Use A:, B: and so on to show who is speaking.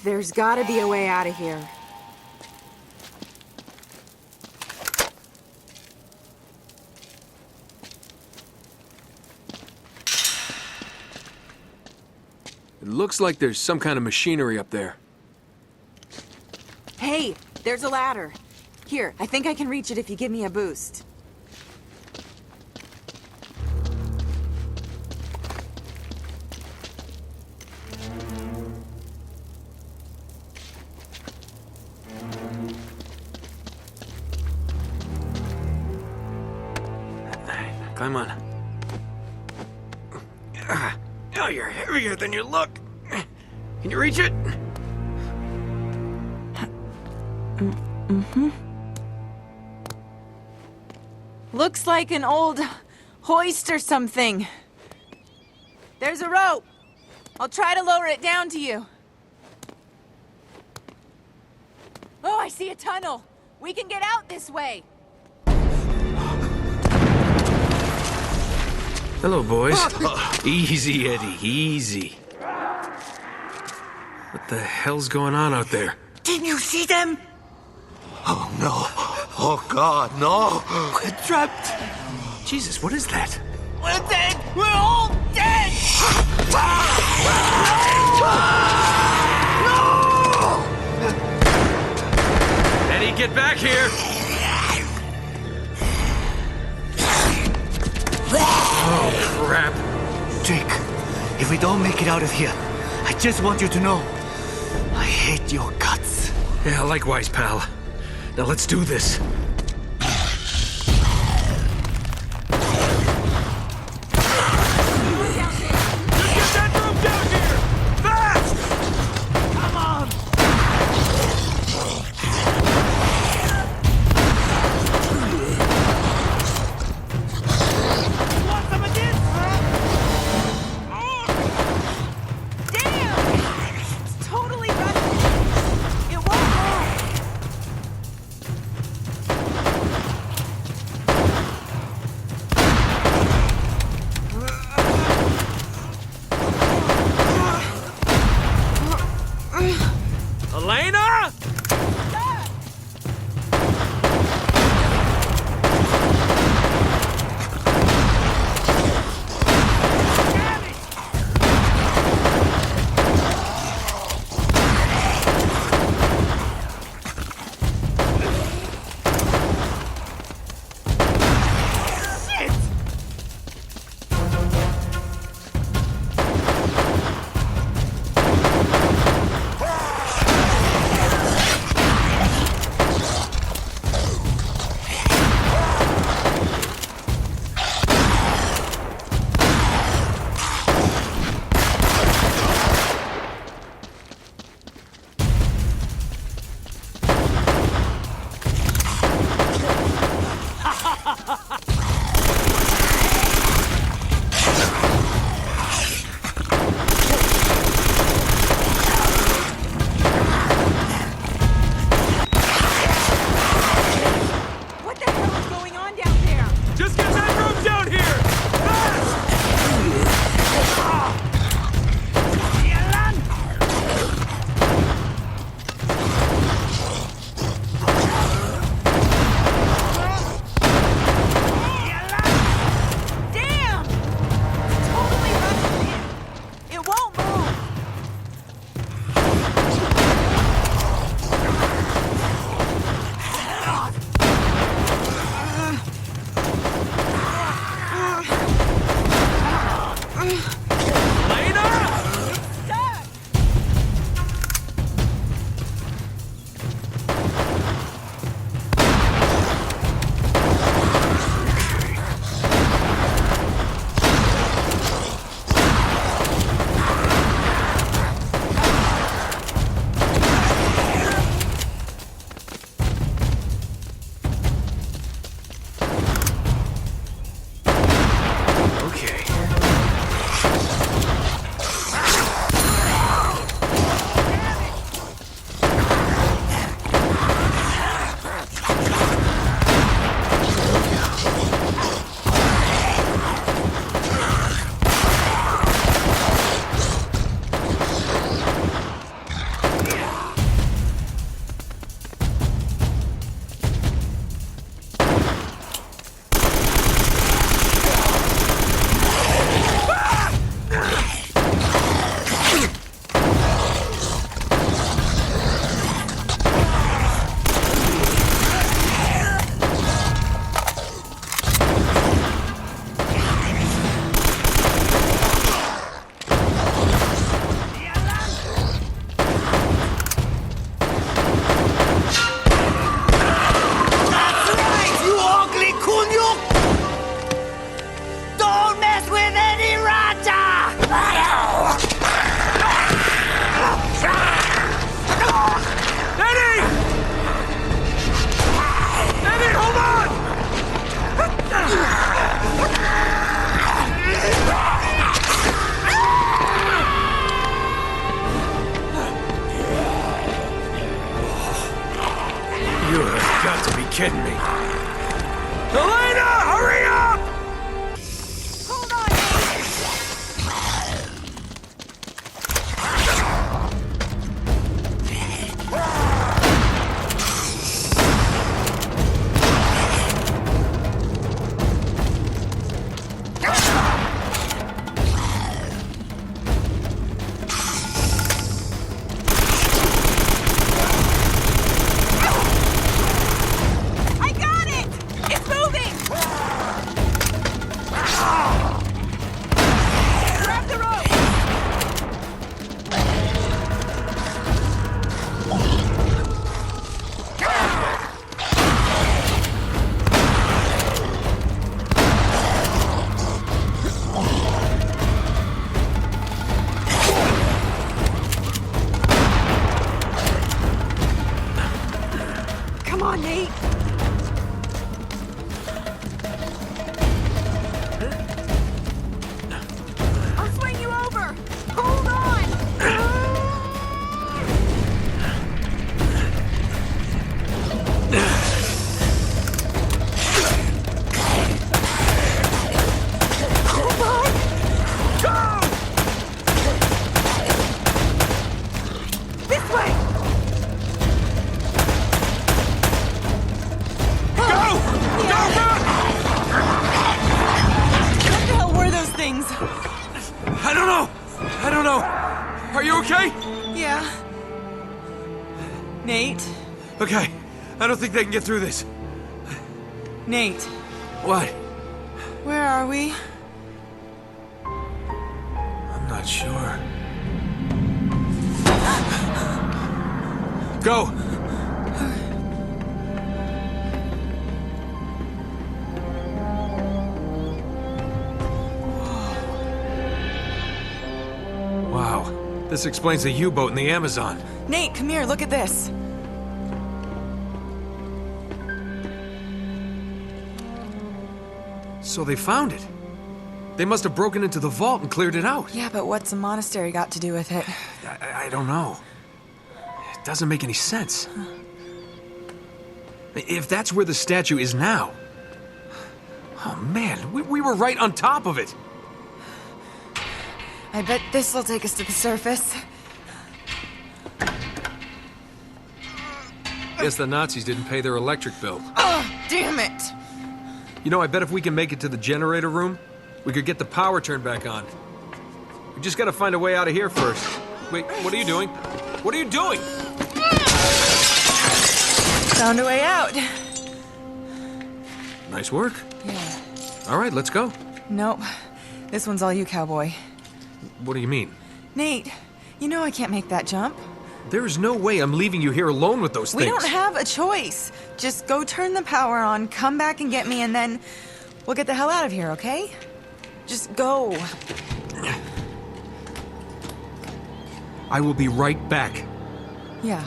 A: There's gotta be a way out of here.
B: It looks like there's some kind of machinery up there.
A: Hey, there's a ladder. Here, I think I can reach it if you give me a boost.
B: Climb on. Oh, you're heavier than you look. Can you reach it?
A: Mm-hmm. Looks like an old hoist or something. There's a rope. I'll try to lower it down to you. Oh, I see a tunnel. We can get out this way.
B: Hello, boys. Easy, Eddie, easy. What the hell's going on out there?
C: Didn't you see them?
D: Oh, no. Oh, God, no.
C: We're trapped.
B: Jesus, what is that?
C: We're dead. We're all dead.
D: No!
B: Eddie, get back here! Oh, crap.
C: Jake, if we don't make it out of here, I just want you to know, I hate your guts.
B: Yeah, likewise, pal. Now let's do this. Elena? kidding me. Elena, hurry up!
A: Hold on, Nate! I got it! It's moving! Grab the rope! Come on, Nate! I'll swing you over! Hold on! Hold on! Go! This way!
B: Go!
A: What the hell were those things?
B: I don't know. I don't know. Are you okay?
A: Yeah. Nate?
B: Okay. I don't think they can get through this.
A: Nate,
B: What?
A: where are we?
B: I'm not sure. Go! Wow. This explains the U-boat in the Amazon.
A: Nate, come here, look at this.
B: So they found it. They must have broken into the vault and cleared it out.
A: Yeah, but what's a monastery got to do with it?
B: I don't know. It doesn't make any sense. If that's where the statue is now... Oh man, we were right on top of it.
A: I bet this will take us to the surface.
B: Guess the Nazis didn't pay their electric bill.
A: Oh, damn it!
B: You know, I bet if we can make it to the generator room, we could get the power turned back on. We just gotta find a way out of here first. Wait, what are you doing? What are you doing?
A: Found a way out.
B: Nice work.
A: Yeah.
B: All right, let's go.
A: Nope. This one's all you, cowboy.
B: What do you mean?
A: Nate, you know I can't make that jump.
B: There is no way I'm leaving you here alone with those
A: We
B: things.
A: don't have a choice. Just go turn the power on, come back and get me, and then we'll get the hell out of here, okay? Just go.
B: I will be right back.
A: Yeah.